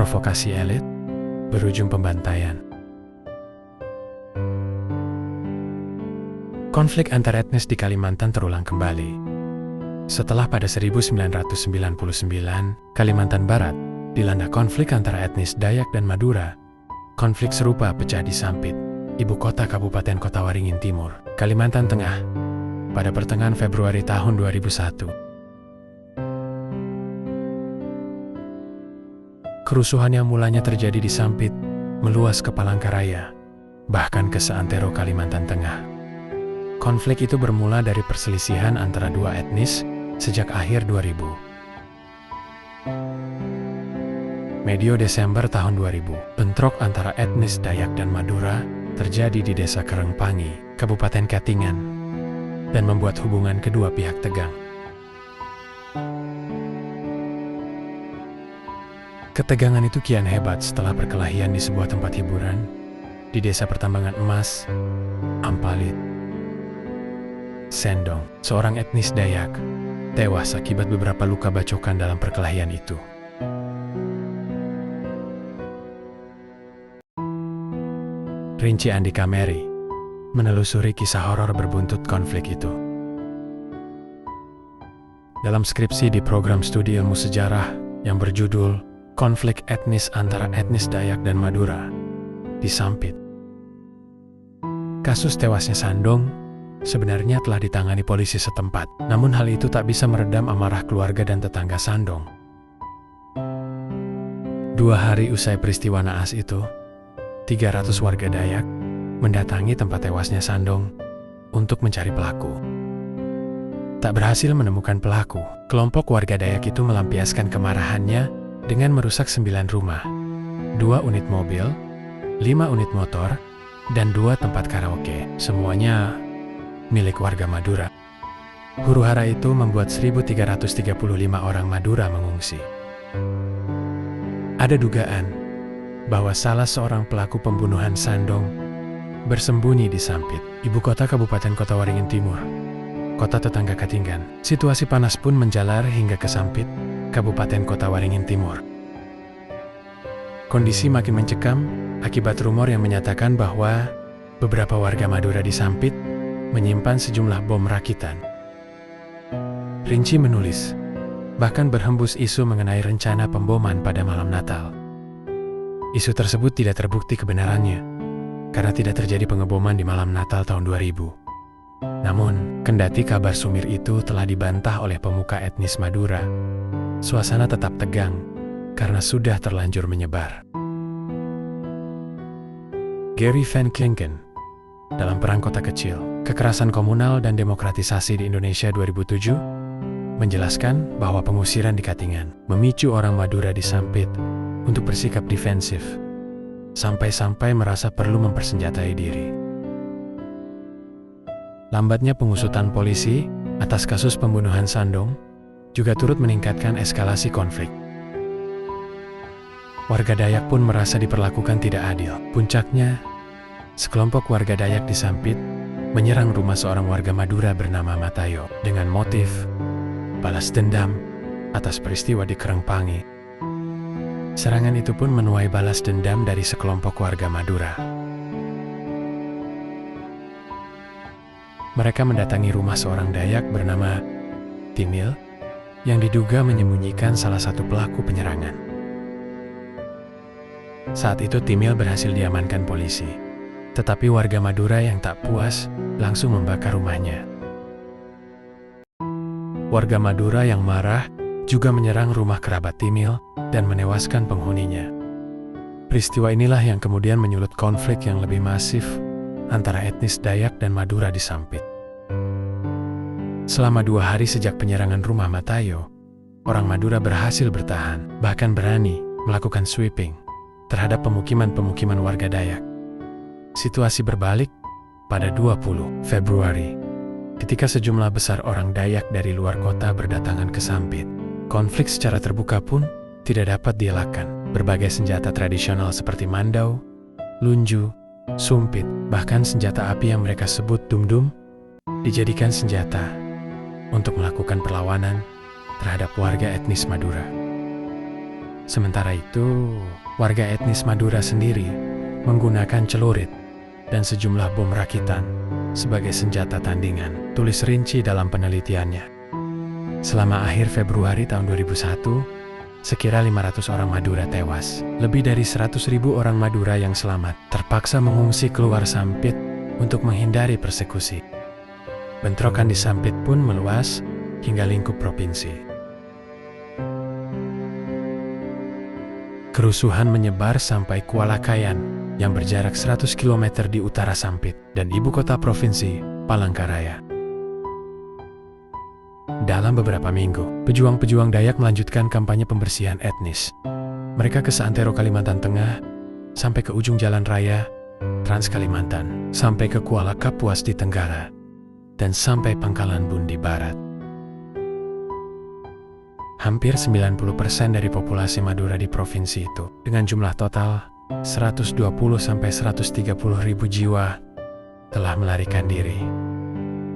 provokasi elit, berujung pembantaian. Konflik antar etnis di Kalimantan terulang kembali. Setelah pada 1999, Kalimantan Barat dilanda konflik antara etnis Dayak dan Madura, konflik serupa pecah di Sampit, ibu kota Kabupaten Kota Waringin Timur, Kalimantan Tengah, pada pertengahan Februari tahun 2001. Kerusuhan yang mulanya terjadi di Sampit meluas ke Palangkaraya, bahkan ke seantero Kalimantan Tengah. Konflik itu bermula dari perselisihan antara dua etnis sejak akhir 2000. Medio Desember tahun 2000, bentrok antara etnis Dayak dan Madura terjadi di Desa Kerengpangi, Kabupaten Katingan, dan membuat hubungan kedua pihak tegang. Ketegangan itu kian hebat setelah perkelahian di sebuah tempat hiburan di Desa Pertambangan Emas, Ampalit, Sendong. Seorang etnis Dayak tewas akibat beberapa luka bacokan dalam perkelahian itu. Rinci Andika Meri menelusuri kisah horor berbuntut konflik itu. Dalam skripsi di program studi ilmu sejarah yang berjudul Konflik Etnis Antara Etnis Dayak dan Madura di Sampit, kasus tewasnya Sandong sebenarnya telah ditangani polisi setempat, namun hal itu tak bisa meredam amarah keluarga dan tetangga Sandong. 2 hari usai peristiwa naas itu, 300 warga Dayak mendatangi tempat tewasnya Sandong untuk mencari pelaku. Tak berhasil menemukan pelaku, kelompok warga Dayak itu melampiaskan kemarahannya dengan merusak 9 rumah, 2 unit mobil, 5 unit motor, dan 2 tempat karaoke, semuanya milik warga Madura. Huru-hara itu membuat 1.335 orang Madura mengungsi. Ada dugaan bahwa salah seorang pelaku pembunuhan Sandong bersembunyi di Sampit, ibu kota Kabupaten Kota Waringin Timur, kota tetangga Katingan. Situasi panas pun menjalar hingga ke Sampit, Kabupaten Kota Waringin Timur. Kondisi makin mencekam akibat rumor yang menyatakan bahwa beberapa warga Madura di Sampit menyimpan sejumlah bom rakitan. Rinci menulis, bahkan berhembus isu mengenai rencana pemboman pada malam Natal. Isu tersebut tidak terbukti kebenarannya, karena tidak terjadi pengeboman di malam Natal tahun 2000. Namun, kendati kabar sumir itu telah dibantah oleh pemuka etnis Madura, suasana tetap tegang karena sudah terlanjur menyebar. Gary Van Klinken, dalam Perang Kota Kecil, Kekerasan Komunal dan Demokratisasi di Indonesia 2007, menjelaskan bahwa pengusiran di Katingan memicu orang Madura di Sampit untuk bersikap defensif, sampai-sampai merasa perlu mempersenjatai diri. Lambatnya pengusutan polisi atas kasus pembunuhan Sandong juga turut meningkatkan eskalasi konflik. Warga Dayak pun merasa diperlakukan tidak adil. Puncaknya, sekelompok warga Dayak di Sampit menyerang rumah seorang warga Madura bernama Matayo dengan motif balas dendam atas peristiwa di Kerengpangi. Serangan itu pun menuai balas dendam dari sekelompok warga Madura. Mereka mendatangi rumah seorang Dayak bernama Timil yang diduga menyembunyikan salah satu pelaku penyerangan. Saat itu Timil berhasil diamankan polisi, tetapi warga Madura yang tak puas langsung membakar rumahnya. Warga Madura yang marah juga menyerang rumah kerabat Timil dan menewaskan penghuninya. Peristiwa inilah yang kemudian menyulut konflik yang lebih masif antara etnis Dayak dan Madura di Sampit. Selama 2 hari sejak penyerangan rumah Matayo, orang Madura berhasil bertahan, bahkan berani melakukan sweeping terhadap pemukiman-pemukiman warga Dayak. Situasi berbalik pada 20 Februari, ketika sejumlah besar orang Dayak dari luar kota berdatangan ke Sampit. Konflik secara terbuka pun tidak dapat dielakkan. Berbagai senjata tradisional seperti mandau, lunju, sumpit, bahkan senjata api yang mereka sebut dum-dum, dijadikan senjata untuk melakukan perlawanan terhadap warga etnis Madura. Sementara itu, warga etnis Madura sendiri menggunakan celurit dan sejumlah bom rakitan sebagai senjata tandingan, tulis Rinci dalam penelitiannya. Selama akhir Februari tahun 2001, sekira 500 orang Madura tewas. Lebih dari 100.000 orang Madura yang selamat terpaksa mengungsi keluar Sampit untuk menghindari persekusi. Bentrokan di Sampit pun meluas hingga lingkup provinsi. Kerusuhan menyebar sampai Kuala Kayan yang berjarak 100 km di utara Sampit dan ibu kota provinsi, Palangkaraya. Dalam beberapa minggu, pejuang-pejuang Dayak melanjutkan kampanye pembersihan etnis. Mereka ke seantero Kalimantan Tengah, sampai ke ujung jalan raya Trans Kalimantan, sampai ke Kuala Kapuas di Tenggara, dan sampai Pangkalan Bun di Barat. Hampir 90% dari populasi Madura di provinsi itu, dengan jumlah total 120-130 ribu jiwa, telah melarikan diri.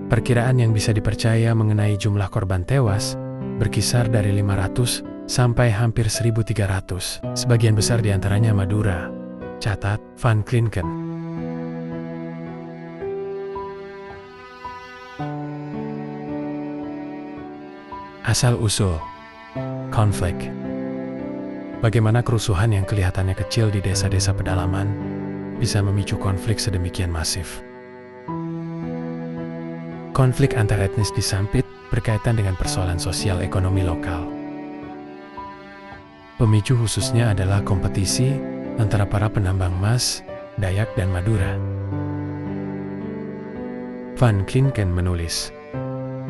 Perkiraan yang bisa dipercaya mengenai jumlah korban tewas berkisar dari 500 sampai hampir 1.300. Sebagian besar diantaranya Madura, catat Van Klinken. Asal-usul konflik. Bagaimana kerusuhan yang kelihatannya kecil di desa-desa pedalaman bisa memicu konflik sedemikian masif? Konflik antar etnis di Sampit berkaitan dengan persoalan sosial ekonomi lokal. Pemicu khususnya adalah kompetisi antara para penambang emas, Dayak dan Madura. Van Klinken menulis,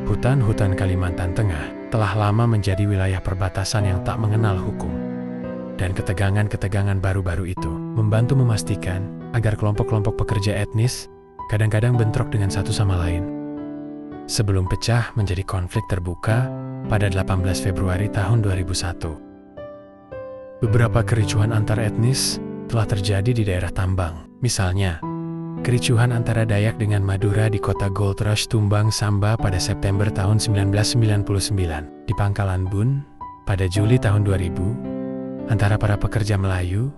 hutan-hutan Kalimantan Tengah telah lama menjadi wilayah perbatasan yang tak mengenal hukum. Dan ketegangan-ketegangan baru-baru itu membantu memastikan agar kelompok-kelompok pekerja etnis kadang-kadang bentrok dengan satu sama lain. Sebelum pecah menjadi konflik terbuka pada 18 Februari tahun 2001. Beberapa kericuhan antar etnis telah terjadi di daerah tambang. Misalnya, kericuhan antara Dayak dengan Madura di kota Gold Rush Tumbang Samba pada September tahun 1999. Di Pangkalan Bun pada Juli tahun 2000, antara para pekerja Melayu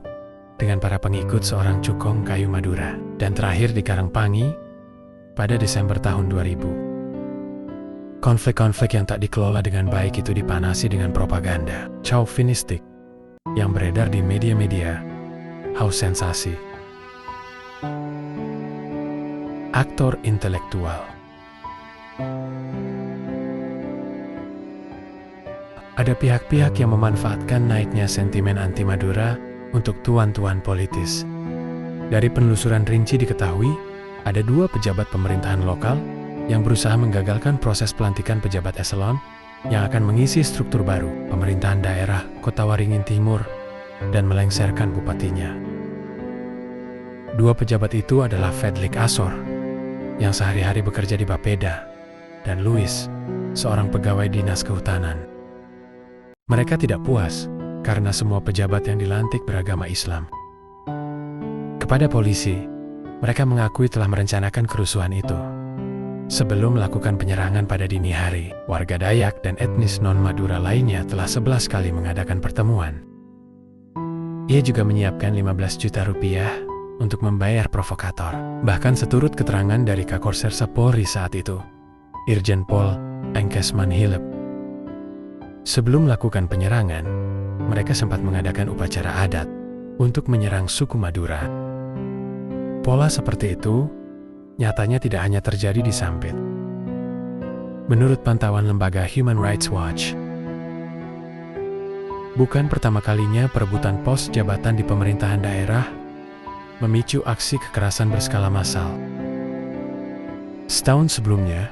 dengan para pengikut seorang cukong kayu Madura. Dan terakhir di Karangpangi pada Desember tahun 2000. Konflik-konflik yang tak dikelola dengan baik itu dipanasi dengan propaganda chauvinistik yang beredar di media-media haus sensasi. Aktor intelektual. Ada pihak-pihak yang memanfaatkan naiknya sentimen anti-Madura untuk tuan-tuan politis. Dari penelusuran rinci diketahui, ada 2 pejabat pemerintahan lokal yang berusaha menggagalkan proses pelantikan pejabat eselon yang akan mengisi struktur baru pemerintahan daerah Kota Waringin Timur dan melengsarkan bupatinya. 2 pejabat itu adalah Fedlik Asor yang sehari-hari bekerja di Bapeda, dan Louis, seorang pegawai dinas kehutanan. Mereka tidak puas karena semua pejabat yang dilantik beragama Islam. Kepada polisi, mereka mengakui telah merencanakan kerusuhan itu. Sebelum melakukan penyerangan pada dini hari, warga Dayak dan etnis non-Madura lainnya telah 11 kali mengadakan pertemuan. Ia juga menyiapkan 15 juta rupiah untuk membayar provokator. Bahkan seturut keterangan dari Kakorsersa Polri saat itu, Irjen Pol Engkesman Hilep. Sebelum melakukan penyerangan, mereka sempat mengadakan upacara adat untuk menyerang suku Madura. Pola seperti itu nyatanya tidak hanya terjadi di Sampit. Menurut pantauan lembaga Human Rights Watch, bukan pertama kalinya perebutan pos jabatan di pemerintahan daerah memicu aksi kekerasan berskala massal. Setahun sebelumnya,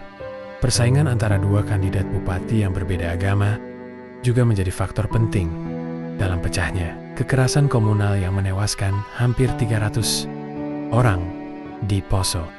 persaingan antara 2 kandidat bupati yang berbeda agama juga menjadi faktor penting dalam pecahnya kekerasan komunal yang menewaskan hampir 300 orang di Poso.